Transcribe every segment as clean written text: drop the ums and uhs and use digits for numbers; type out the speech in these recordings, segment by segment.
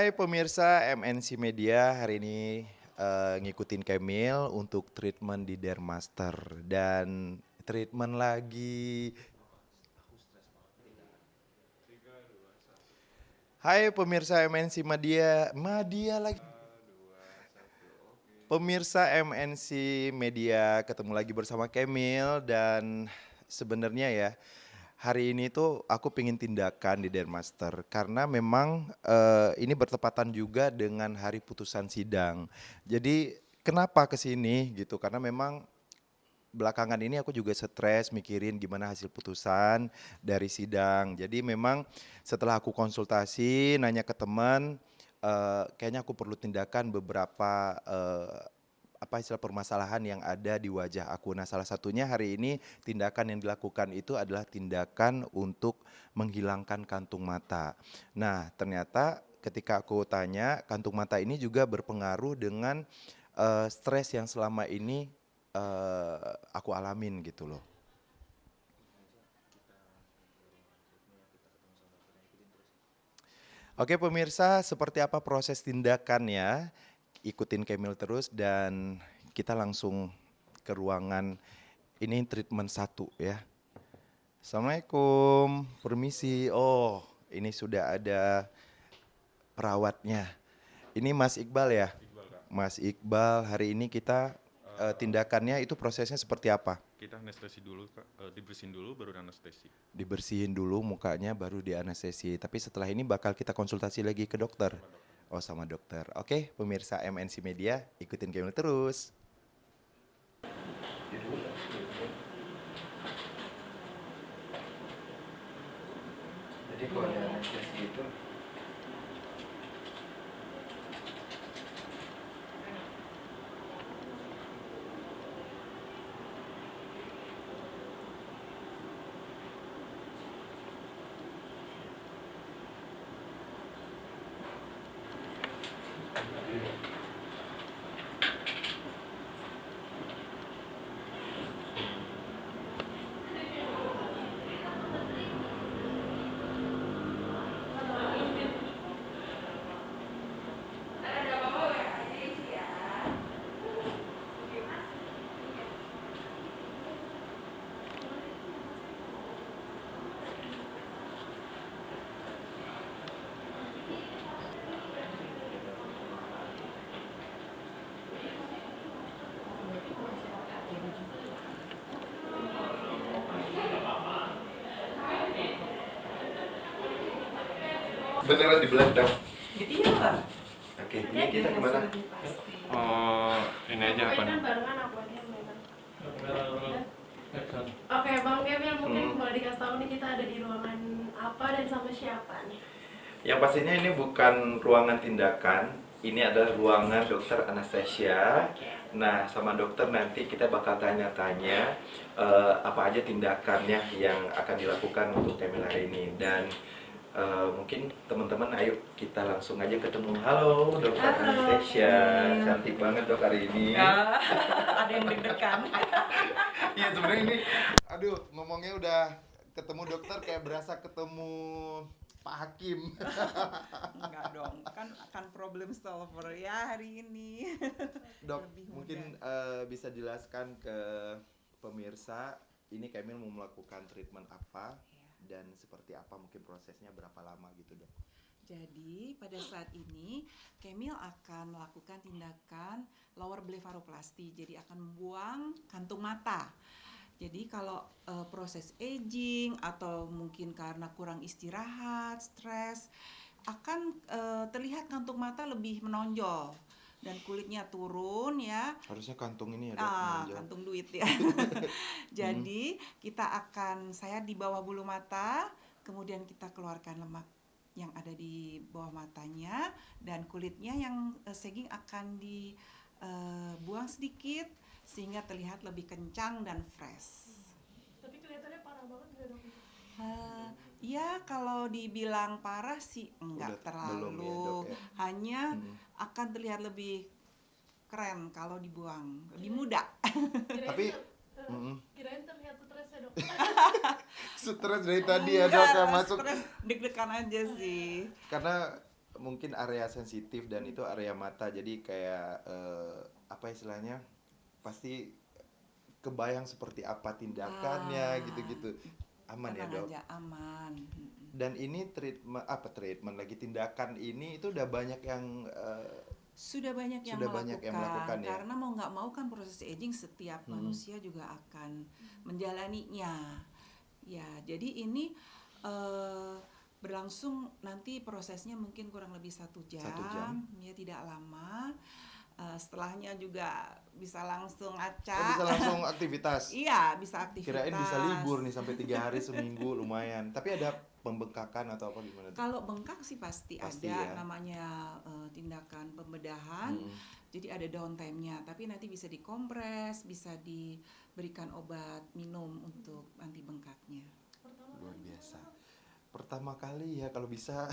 Hai pemirsa MNC Media, hari ini ngikutin Kemil untuk treatment di Dermaster dan treatment lagi. Hai pemirsa MNC Media lagi. Pemirsa MNC Media, ketemu lagi bersama Kemil dan sebenarnya ya hari ini tuh aku pengen tindakan di Dermaster karena memang ini bertepatan juga dengan hari putusan sidang. Jadi kenapa ke sini gitu? Karena memang belakangan ini aku juga stres mikirin gimana hasil putusan dari sidang. Jadi memang setelah aku konsultasi, nanya ke teman, kayaknya aku perlu tindakan beberapa apa istilah permasalahan yang ada di wajah aku. Nah, salah satunya hari ini tindakan yang dilakukan itu adalah tindakan untuk menghilangkan kantung mata. Nah, ternyata ketika aku tanya, kantung mata ini juga berpengaruh dengan stres yang selama ini aku alamin gitu loh. Oke pemirsa, seperti apa proses tindakannya? Ikutin Kemil terus dan kita langsung ke ruangan ini treatment 1 ya. Assalamualaikum, permisi. Oh, ini sudah ada perawatnya. Ini Mas Iqbal ya? Mas Iqbal, hari ini kita tindakannya itu prosesnya seperti apa? Kita anestesi dulu, Kak. Dibersihin dulu baru anestesi. Dibersihin dulu mukanya baru dianestesi. Tapi setelah ini bakal kita konsultasi lagi ke dokter. Oh sama dokter. Oke pemirsa MNC Media ikutin Kemil terus. Jadi kalau ada anestesi itu Beneran di dong? Iya lah. Oke, ini kita kemana? Ini aja apa nih? Barengan aku aja memang. Oke, Bang Kemil mungkin boleh dikasih tahu nih kita ada di ruangan apa dan sama siapa nih? Yang pastinya ini bukan ruangan tindakan, ini adalah ruangan dokter anestesia. Nah, sama dokter nanti kita bakal tanya-tanya apa aja tindakannya yang akan dilakukan untuk Kemil hari ini. Dan mungkin teman-teman ayo kita langsung aja ketemu. Halo dokter anestesia, cantik banget dok hari ini. Ada yang deg-degan. Iya sebenarnya ini, aduh ngomongnya udah ketemu dokter kayak berasa ketemu Pak Hakim. Enggak dong, kan akan problem solver ya hari ini. Dok, Lebih mungkin bisa jelaskan ke pemirsa ini Kemil mau melakukan treatment apa dan seperti apa mungkin prosesnya berapa lama gitu dok? Jadi pada saat ini Kemil akan melakukan tindakan lower blepharoplasty. Jadi akan membuang kantung mata. Jadi kalau proses aging atau mungkin karena kurang istirahat, stres, akan terlihat kantung mata lebih menonjol dan kulitnya turun ya. Harusnya kantung ini ya dok, menonjol. Kantung duit ya. Jadi saya di bawah bulu mata, kemudian kita keluarkan lemak yang ada di bawah matanya dan kulitnya yang sagging akan dibuang sedikit sehingga terlihat lebih kencang dan fresh. Tapi kelihatannya parah banget nggak dok? Ya kalau dibilang parah sih enggak Belum terlalu, ya, Dok, ya? hanya akan terlihat lebih keren kalau dibuang, lebih muda. Tapi Kirain terlihat stres ya dok. stres dari tadi ya dok yang masuk. Stres, deg-degan aja sih. Karena mungkin area sensitif dan itu area mata, jadi kayak apa istilahnya, pasti kebayang seperti apa tindakannya Ah, gitu-gitu. Aman ya tenang dok? aja, aman. Dan ini treatment lagi, tindakan ini itu udah banyak yang Sudah banyak yang sudah banyak yang melakukan melakukan ya. karena mau nggak mau kan proses aging setiap manusia juga akan menjalaninya. Ya, jadi ini eh, berlangsung nanti prosesnya mungkin kurang lebih 1 jam, 1 jam. ya tidak lama. Setelahnya juga bisa langsung Oh, acak. bisa langsung aktivitas. Iya, bisa Kirain bisa aktivitas. libur nih sampai 3 hari seminggu, lumayan. Tapi ada pembengkakan atau apa gimana tuh? Kalau bengkak sih pasti Pasti ada, ya. namanya tindakan pembedahan. Mm-mm. Jadi ada downtime-nya, tapi nanti bisa dikompres, bisa diberikan obat minum untuk anti bengkaknya. Luar biasa. Pertama kali ya kalau bisa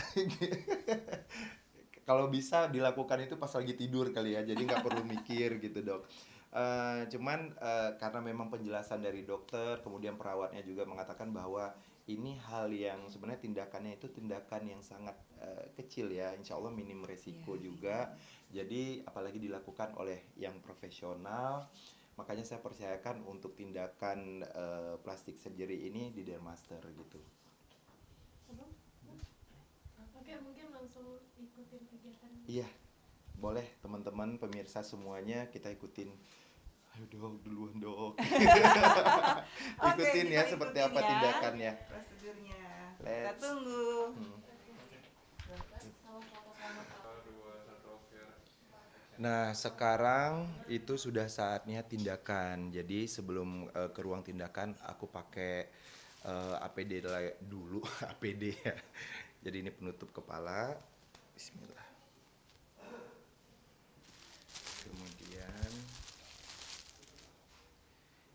kalau bisa dilakukan itu pas lagi tidur kali ya, jadi nggak perlu mikir gitu dok. Cuman karena memang penjelasan dari dokter, kemudian perawatnya juga mengatakan bahwa ini hal yang sebenarnya tindakannya itu tindakan yang sangat kecil ya, insya Allah minim resiko Iya, juga. Jadi apalagi dilakukan oleh yang profesional, makanya saya percayakan untuk tindakan plastik surgery ini di Dermaster gitu. Oke, mungkin langsung ikutin kegiatan. Iya, boleh teman-teman pemirsa semuanya kita ikutin. Ayo dok, duluan dok. Oke, Ikutin ya kita seperti ikutin apa ya prosedurnya. prosedurnya. Kita Let's. tunggu. Nah, sekarang itu sudah saatnya tindakan. Jadi sebelum ke ruang tindakan aku pakai APD dulu, APD ya. Jadi ini penutup kepala. Bismillah. Kemudian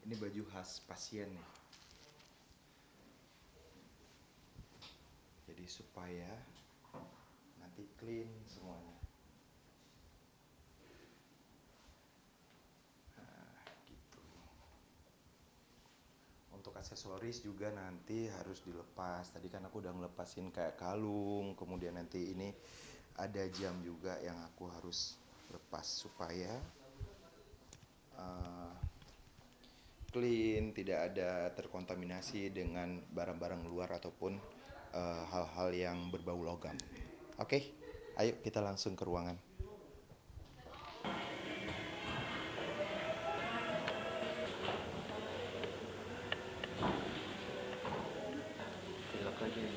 ini baju khas pasien nih. Jadi supaya nanti clean semuanya. Gitu. Untuk aksesoris juga nanti harus dilepas. Tadi kan aku udah ngelepasin kayak kalung, kemudian nanti ini ada jam juga yang aku harus lepas supaya clean, tidak ada terkontaminasi dengan barang-barang luar ataupun hal-hal yang berbau logam. Oke, ayo kita langsung ke ruangan. Belok aja ya.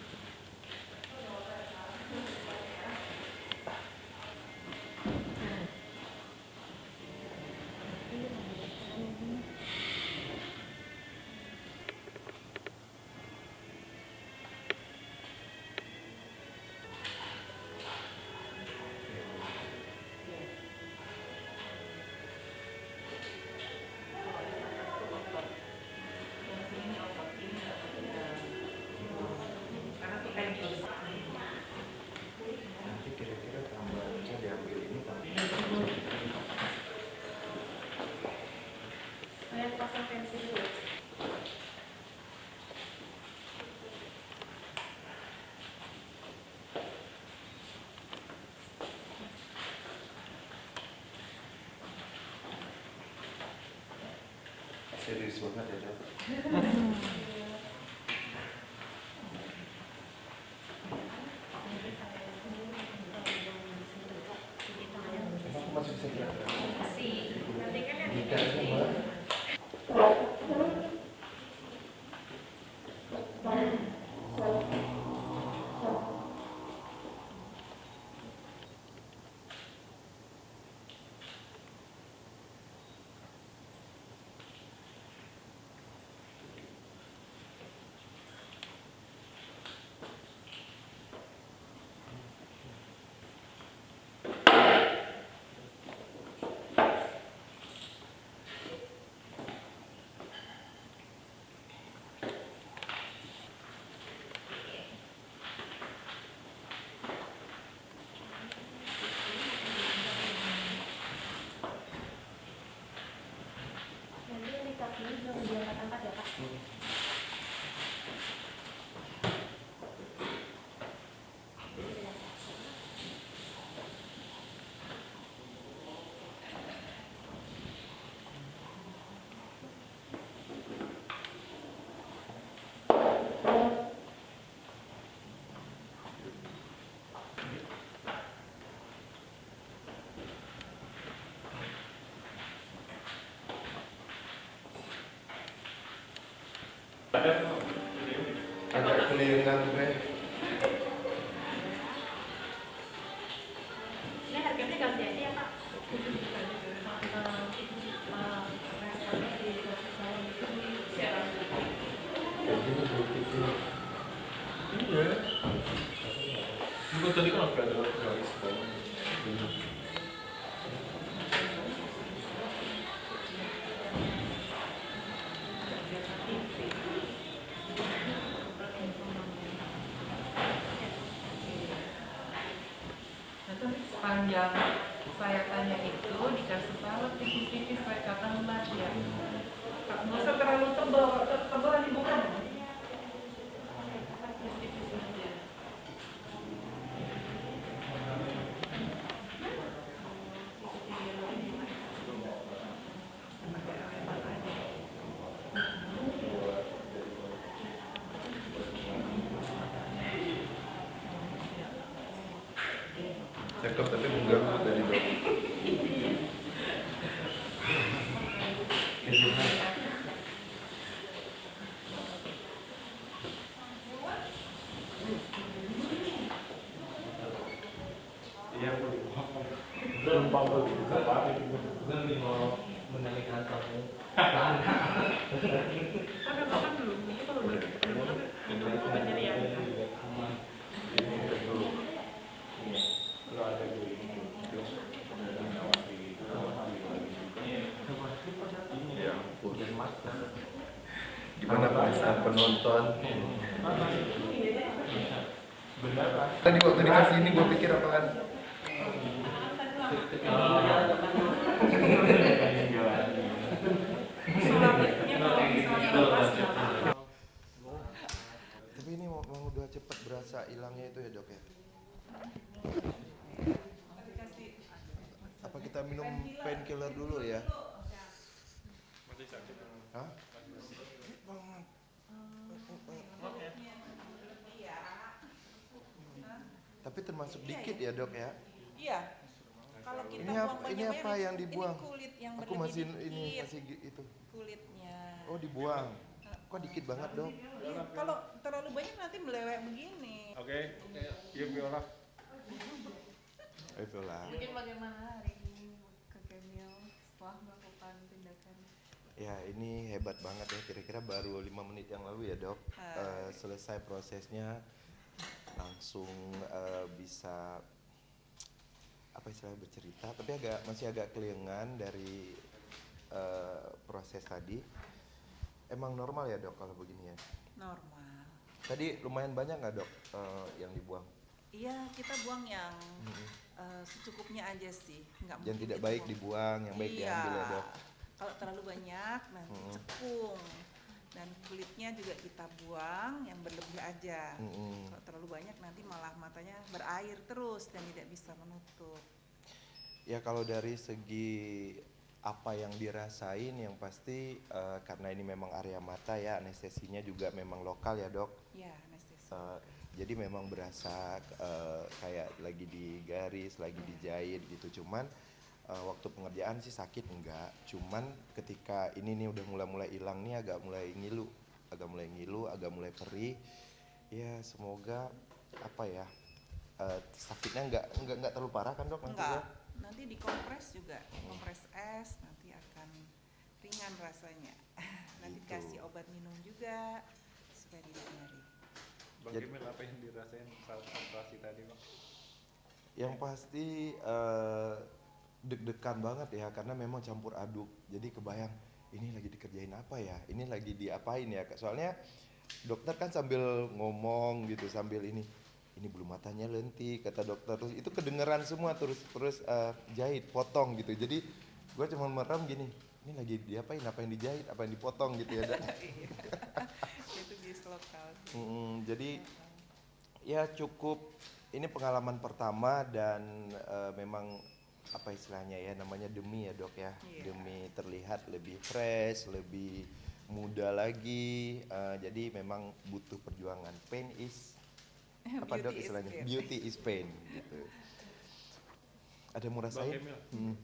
Nanti kira-kira tambahannya diambil ini Pak. Saya pasang pensil dulu. Serius banget ya dok. Emang aku masih bisa gerak? Nanti kan yang Jika Mbak. Agak kelingan gue. Ini harganya ganti aja ya Pak. Juga tadi kan ada garis bawah. Sepanjang sayatannya itu dikasih salep tipis-tipis supaya kata lebat ya. Nggak usah terlalu tebal, tebal nanti bukan. Tipis-tipis aja. Cakep tapi mengganggu dari dok. Kan apa belum? Ini kalau belum penyediaan. Gimana perasaan penonton? Tadi waktu dikasih ini gue pikir apaan? Tapi ini mau udah cepet berasa hilangnya itu ya dok ya? Apa kita minum painkiller dulu ya? Masih sakit. Hah? Sakit banget. Tapi termasuk dikit ya dok ya? Iya. Kalau kita Ini buang apa banyak-banyak, yang dibuang? Ini kulit yang Aku berlebih masih dikit. ini masih itu. Kulitnya. Oh dibuang. Kok dikit banget dok? Iya, kalau terlalu banyak nanti melewek begini. Oke, yuk Viola. Ayo Viola. Mungkin bagaimana hari ini Kak Kemil setelah melakukan tindakan? Ya ini hebat banget ya, kira-kira baru 5 menit yang lalu ya dok. Selesai prosesnya langsung bisa apa istilahnya bercerita, tapi masih agak kelingan dari proses tadi. Emang normal ya dok kalau begini ya? Normal. Tadi lumayan banyak nggak dok yang dibuang? Iya, kita buang yang secukupnya aja sih. Nggak Yang mungkin tidak kita baik buang. dibuang, yang baik Iya. diambil ya dok? Kalau terlalu banyak nanti cekung. Dan kulitnya juga kita buang yang berlebih aja. Kalau terlalu banyak nanti malah matanya berair terus dan tidak bisa menutup. Ya kalau dari segi apa yang dirasain yang pasti karena ini memang area mata ya, anestesinya juga memang lokal ya dok. Ya, anestesi. Jadi memang berasa kayak lagi digaris, lagi dijahit gitu. Cuman waktu pengerjaan sih sakit enggak. Cuman ketika ini nih udah mulai hilang nih agak mulai ngilu, agak mulai perih. Ya semoga apa ya sakitnya enggak terlalu parah kan dok nanti ya? Enggak, nanti dikompres juga, kompres es nanti akan ringan rasanya. Nanti Gitu. kasih obat minum juga supaya tidak nyeri. Bang Jadi- Emil apa yang dirasain saat operasi tadi bang? Yang pasti deg-degan banget ya karena memang campur aduk. Jadi kebayang ini lagi dikerjain apa ya? Ini lagi diapain ya? Soalnya dokter kan sambil ngomong gitu sambil ini bulu matanya lentik kata dokter, terus itu kedengeran semua terus jahit potong gitu. Jadi gue cuma merem gini, ini lagi diapain, apa yang dijahit, apa yang dipotong gitu ya Dok. Itu bis lokal. Jadi ya cukup ini pengalaman pertama dan memang apa istilahnya ya namanya demi ya dok ya. Iya. Demi terlihat lebih fresh, lebih muda lagi. Jadi memang butuh perjuangan. Pain is apa dok Beauty is istilahnya? pain. Beauty is pain gitu. Ada yang mau Bang rasain? Emil,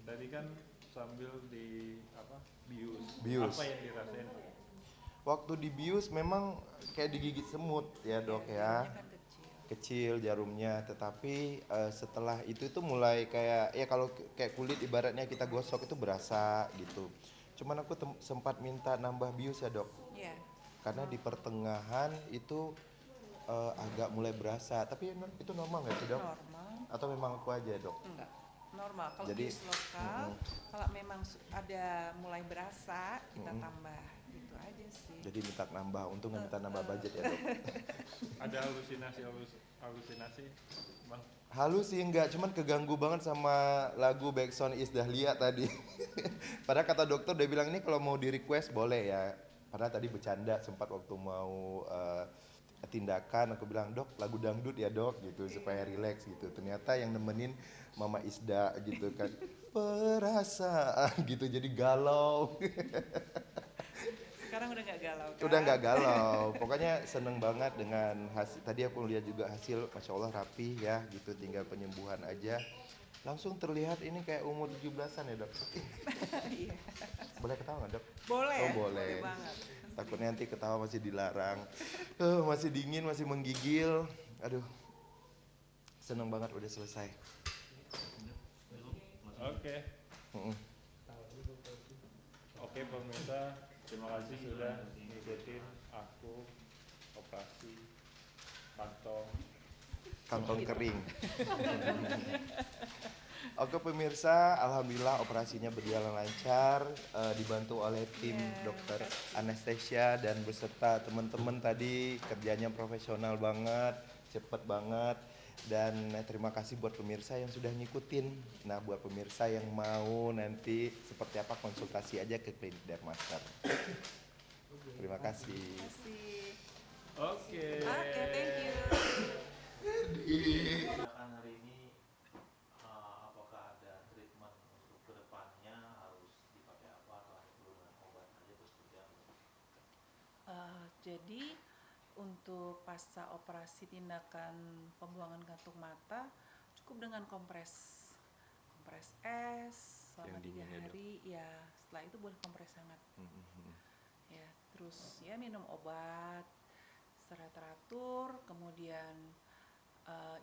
tadi kan sambil di apa bius. Bius. Apa yang dirasain? Waktu dibius memang kayak digigit semut ya dok ya. Jarumnya kan kecil. Kecil jarumnya, tetapi setelah itu mulai kayak ya kalau kayak kulit ibaratnya kita gosok itu berasa gitu. Cuman aku sempat minta nambah bius ya dok, Iya, karena di pertengahan itu agak mulai berasa. Tapi itu normal nggak sih dok? normal. Atau memang aku aja dok? Enggak, normal. Kalau Jadi, bius lokal, kalau memang ada mulai berasa, kita tambah. Gitu aja sih. Jadi minta nambah, untung nggak minta nambah budget ya dok. Ada halusinasi bang? Halus sih enggak, cuman keganggu banget sama lagu Backsound Is Dahlia tadi. Padahal kata dokter udah bilang ini kalau mau di request boleh ya. Padahal tadi bercanda sempat waktu mau tindakan aku bilang dok lagu dangdut ya dok gitu supaya relax gitu. Ternyata yang nemenin Mama Isda gitu kan. Perasaan gitu jadi galau. Sekarang udah nggak galau kan? Udah nggak galau, pokoknya seneng banget dengan hasil. Tadi aku lihat juga hasil, masya Allah rapi ya, gitu. Tinggal penyembuhan aja, langsung terlihat ini kayak umur 17-an ya dok. Iya. Boleh ketawa nggak dok? Boleh. Oh boleh. banget. Takutnya nanti ketawa masih dilarang. Masih dingin, masih menggigil. Aduh, seneng banget udah selesai. Oke. Mm-mm. Oke pemirsa, terima kasih sudah ngikutin aku operasi Kantong kering. Oke pemirsa, alhamdulillah operasinya berjalan lancar, dibantu oleh tim dokter anestesia dan beserta teman-teman tadi kerjanya profesional banget, cepet banget. Dan terima kasih buat pemirsa yang sudah ngikutin. Nah buat pemirsa yang mau nanti seperti apa konsultasi aja ke klinik Dermaster. Terima kasih. Terima kasih. Oke. Oke, thank you. Tindakan hari ini apakah ada treatment untuk kedepannya harus dipakai apa atau hanya perlu dengan obat aja terus berjalan? Jadi untuk pasca operasi tindakan pembuangan kantung mata cukup dengan kompres es selama Yang 3 dingin ya, Dok? hari ya, setelah itu boleh kompres hangat ya, terus ya minum obat secara teratur, kemudian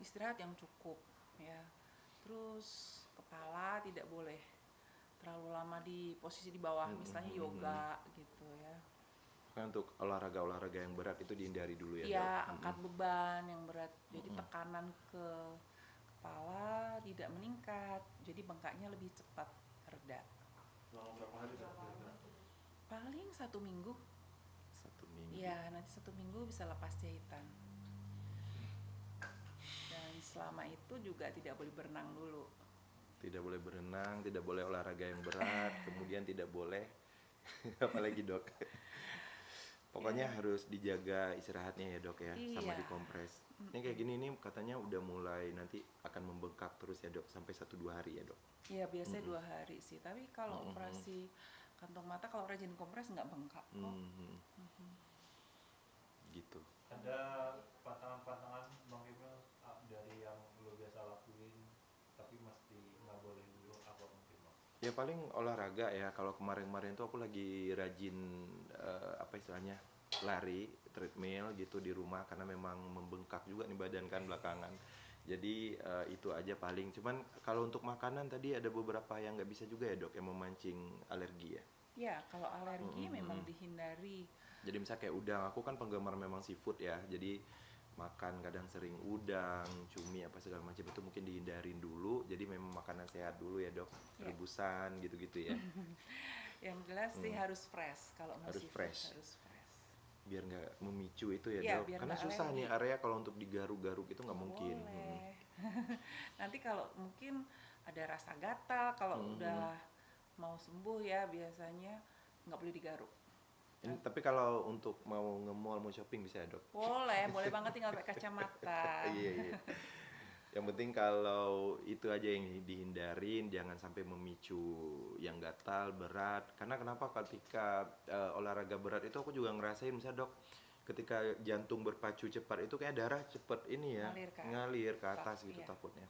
istirahat yang cukup ya, terus kepala tidak boleh terlalu lama di posisi di bawah, misalnya yoga gitu ya. Kan untuk olahraga yang berat itu dihindari dulu ya Iya, dok. angkat beban yang berat. Jadi tekanan ke kepala tidak meningkat. Jadi bengkaknya lebih cepat reda. Selama berapa hari kira-kira? Paling 1 minggu. 1 minggu. Iya, nanti 1 minggu bisa lepas jahitan. Dan selama itu juga tidak boleh berenang dulu. Tidak boleh berenang, tidak boleh olahraga yang berat, kemudian tidak boleh apalagi dok. Pokoknya harus dijaga istirahatnya ya dok ya, sama Iya. dikompres. Ini kayak gini nih katanya udah mulai nanti akan membengkak terus ya dok sampai 1-2 hari ya dok. Iya, biasanya 2 hari sih. Tapi kalau operasi kantong mata kalau rajin kompres nggak bengkak kok. Gitu. Ada pantangan-pantangan Bang Emil dari yang lo biasa lakuin tapi mesti nggak boleh dulu apa mungkin Bang? Ya paling olahraga ya. Kalau kemarin-kemarin tuh aku lagi rajin apa istilahnya lari, treadmill gitu di rumah karena memang membengkak juga nih badan kan belakangan. Jadi itu aja paling. Cuman kalau untuk makanan tadi ada beberapa yang nggak bisa juga ya dok yang memancing alergi ya. Ya, kalau alergi memang dihindari. Jadi misalnya kayak udang, aku kan penggemar memang seafood ya. Jadi makan kadang sering udang, cumi apa segala macam itu mungkin dihindarin dulu. Jadi memang makanan sehat dulu ya dok, rebusan gitu-gitu ya. Yang jelas sih harus fresh kalau mau Harus seafood, fresh. harus fresh. Biar nggak memicu itu ya Iya, dok. biar Karena nggak susah alergi. nih area kalau untuk digaruk-garuk itu nggak mungkin. Boleh. Nanti kalau mungkin ada rasa gatal, kalau udah mau sembuh ya biasanya nggak boleh digaruk. Ini, tapi kalau untuk mau nge-mall, mau shopping bisa ya dok? Boleh, boleh banget tinggal pakai kacamata. Iya. Yang penting kalau itu aja yang dihindarin, jangan sampai memicu yang gatal, berat. Karena kenapa ketika olahraga berat itu aku juga ngerasain misalnya dok, ketika jantung berpacu cepat itu kayak darah cepat ini ya, ngalir ke atas gitu iya. takutnya.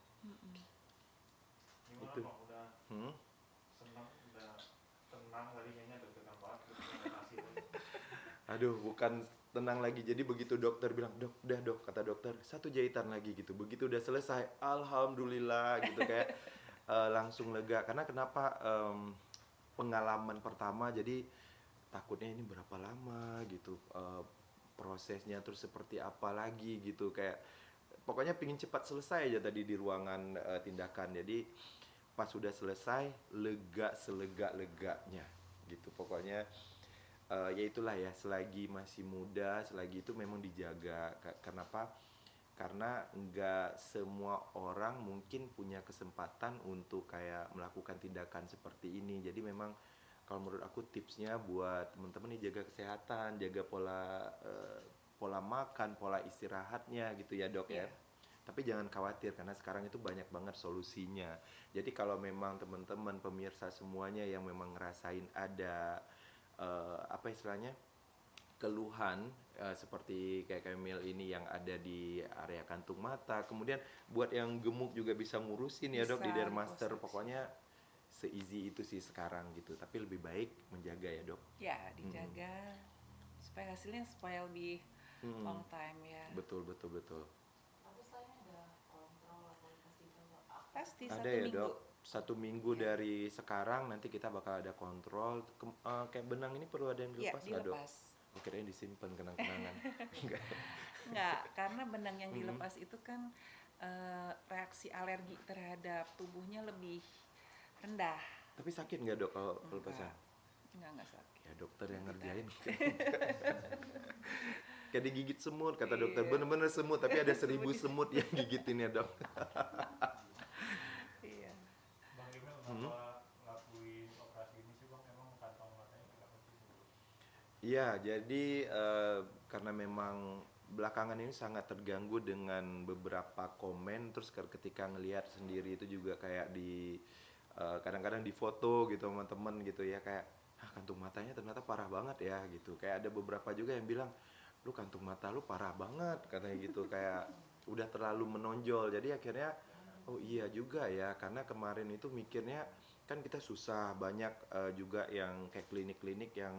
Gimana Itu. Bang udah senang udah tenang tadinya deg-degan banget ketika lihat hasilnya? Aduh, bukan tenang lagi. Jadi begitu dokter bilang, dok, udah dok, kata dokter, 1 jahitan lagi gitu. Begitu udah selesai, alhamdulillah gitu kayak langsung lega. Karena kenapa pengalaman pertama, jadi takutnya ini berapa lama gitu prosesnya, terus seperti apa lagi gitu, kayak pokoknya pingin cepat selesai aja tadi di ruangan tindakan. Jadi pas sudah selesai, lega selega-leganya gitu. Pokoknya ya itulah ya, selagi masih muda, selagi itu memang dijaga. Kenapa? Karena nggak semua orang mungkin punya kesempatan untuk kayak melakukan tindakan seperti ini. Jadi memang kalau menurut aku tipsnya buat teman-teman nih, jaga kesehatan, jaga pola makan, pola istirahatnya gitu ya dok ya. Iya. Tapi jangan khawatir karena sekarang itu banyak banget solusinya. Jadi kalau memang teman-teman pemirsa semuanya yang memang ngerasain ada apa istilahnya, keluhan seperti kayak Kamil ini yang ada di area kantung mata, kemudian buat yang gemuk juga bisa ngurusin ya dok di Bisa Dermaster. diproses. Pokoknya se-easy itu sih sekarang gitu, tapi lebih baik menjaga ya dok. Ya, dijaga supaya hasilnya supaya lebih Mm-mm. long time ya. Betul betul betul. Pasti Ada 1 ya minggu. dok, 1 minggu dari sekarang nanti kita bakal ada kontrol. Kayak benang ini perlu ada yang Ya, dilepas nggak dok? dilepas. Oh, kirain disimpan kenang-kenangan. Enggak. Enggak, karena benang yang Mm-mm. dilepas itu kan reaksi alergi terhadap tubuhnya lebih rendah. Tapi sakit nggak dok kalau pelepasan? Enggak sakit. Ya dokter yang ngerjain. Kayak digigit semut kata dokter, Iya. bener-bener semut, tapi ada 1000 Semut. semut yang gigitin ya dok. Iya. Bang Emil kenapa ngelakuin operasi ini sih bang? Emang kantong matanya kenapa sih? Iya, jadi karena memang belakangan ini sangat terganggu dengan beberapa komen, terus ketika ngelihat sendiri itu juga kayak di kadang-kadang di foto gitu sama temen gitu ya, kayak kantung matanya ternyata parah banget ya gitu. Kayak ada beberapa juga yang bilang, lu kantung mata lu parah banget katanya gitu, kayak udah terlalu menonjol. Jadi akhirnya oh iya juga ya, karena kemarin itu mikirnya kan kita susah, banyak juga yang kayak klinik-klinik yang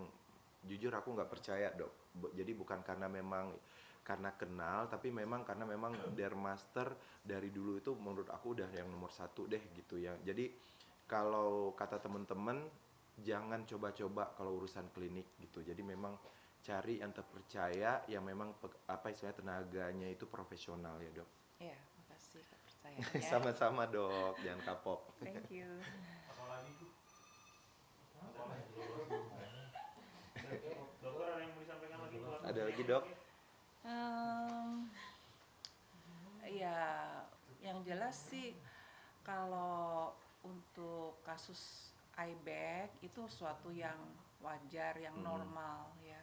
jujur aku nggak percaya dok. Jadi bukan karena memang karena kenal, tapi memang karena memang Dermaster dari dulu itu menurut aku udah yang nomor 1 deh gitu ya. Jadi kalau kata temen-temen, jangan coba-coba kalau urusan klinik gitu. Jadi memang cari yang terpercaya, yang memang apa istilahnya tenaganya itu profesional ya dok. Iya, makasih kepercayaannya. Sama-sama dok, jangan kapok. Thank you. Apalagi tuh? Apalagi? Dokter ada yang mau disampaikan lagi buat Ada lagi dok? Ya, yang jelas sih kalau untuk kasus eye bag itu suatu yang wajar, yang normal ya.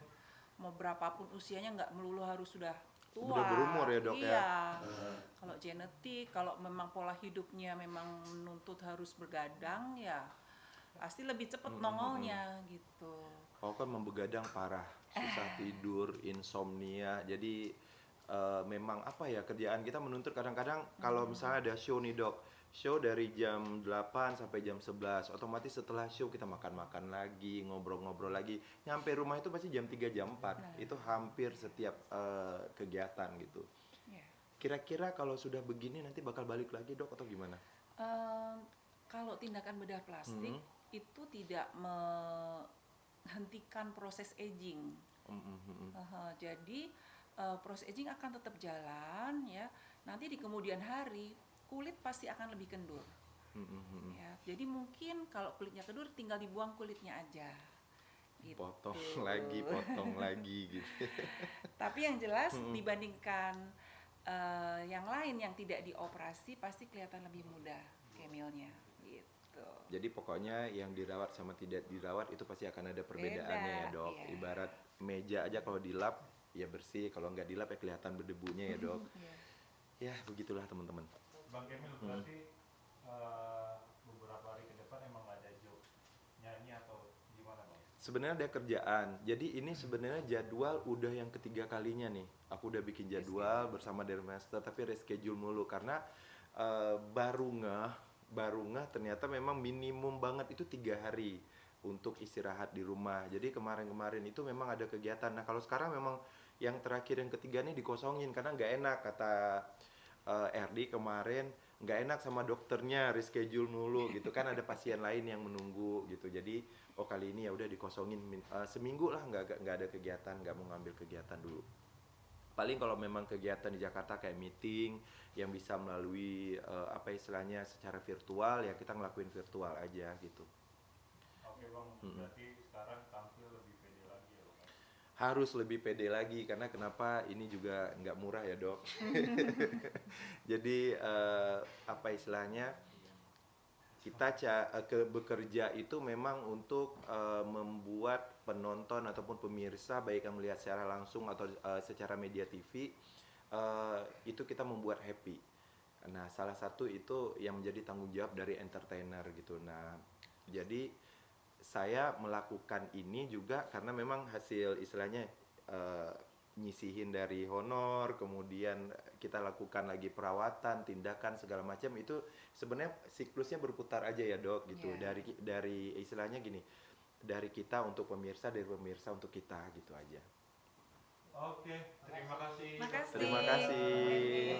Mau berapapun usianya nggak melulu harus sudah tua. Udah berumur ya, Dok, ya? Iya. Kalau genetik, kalau memang pola hidupnya memang menuntut harus bergadang ya pasti lebih cepat nongolnya gitu. Aku kan membegadang parah, susah tidur, insomnia. Jadi memang apa ya, kerjaan kita menuntut kadang-kadang kalau misalnya ada show nih dok, show dari jam 8 sampai jam 11, otomatis setelah show kita makan-makan lagi, ngobrol-ngobrol lagi, nyampe rumah itu pasti jam 3 jam 4. Itu hampir setiap kegiatan gitu. Ya. Kira-kira kalau sudah begini nanti bakal balik lagi dok atau gimana? Kalau tindakan bedah plastik itu tidak menghentikan proses aging. Jadi proses aging akan tetap jalan ya. Nanti di kemudian hari kulit pasti akan lebih kendur. Ya, jadi mungkin kalau kulitnya kendur tinggal dibuang kulitnya aja. Gitu. Potong lagi gitu. Tapi yang jelas dibandingkan yang lain yang tidak dioperasi pasti kelihatan lebih mudah Kamilnya gitu. Jadi pokoknya yang dirawat sama tidak dirawat itu pasti akan ada perbedaannya ya dok. Iya. Ibarat meja aja kalau dilap ya bersih, kalau nggak dilap ya kelihatan berdebunya ya dok. Iya. Ya begitulah teman-teman. Bang Emil berarti beberapa hari ke depan emang nggak ada job nyanyi atau gimana bang? Sebenarnya ada kerjaan. Jadi ini sebenarnya jadwal udah yang ketiga kalinya nih. Aku udah bikin jadwal bersama Dermaster tapi reschedule mulu karena baru ngeh ternyata memang minimum banget itu 3 hari. untuk istirahat di rumah. Jadi kemarin-kemarin itu memang ada kegiatan. Nah kalau sekarang memang yang terakhir yang ketiga nih dikosongin karena nggak enak kata RD kemarin, nggak enak sama dokternya reschedule mulu gitu kan, ada pasien lain yang menunggu gitu. Jadi kali ini ya udah dikosongin seminggu lah, nggak ada kegiatan, nggak mau ngambil kegiatan dulu. Paling kalau memang kegiatan di Jakarta kayak meeting yang bisa melalui apa istilahnya secara virtual, ya kita ngelakuin virtual aja gitu. Oke Bang, berarti sekarang tampil lebih pede lagi ya Bang? Harus lebih pede lagi karena kenapa, ini juga nggak murah ya dok. Jadi apa istilahnya, kita bekerja itu memang untuk membuat penonton ataupun pemirsa baik yang melihat secara langsung atau secara media TV itu kita membuat happy. Nah salah satu itu yang menjadi tanggung jawab dari entertainer gitu. Nah jadi saya melakukan ini juga karena memang hasil istilahnya nyisihin dari honor, kemudian kita lakukan lagi perawatan, tindakan segala macam, itu sebenarnya siklusnya berputar aja ya dok gitu. Dari istilahnya gini, dari kita untuk pemirsa, dari pemirsa untuk kita gitu aja. Oke, terima kasih. Makasih. Terima kasih.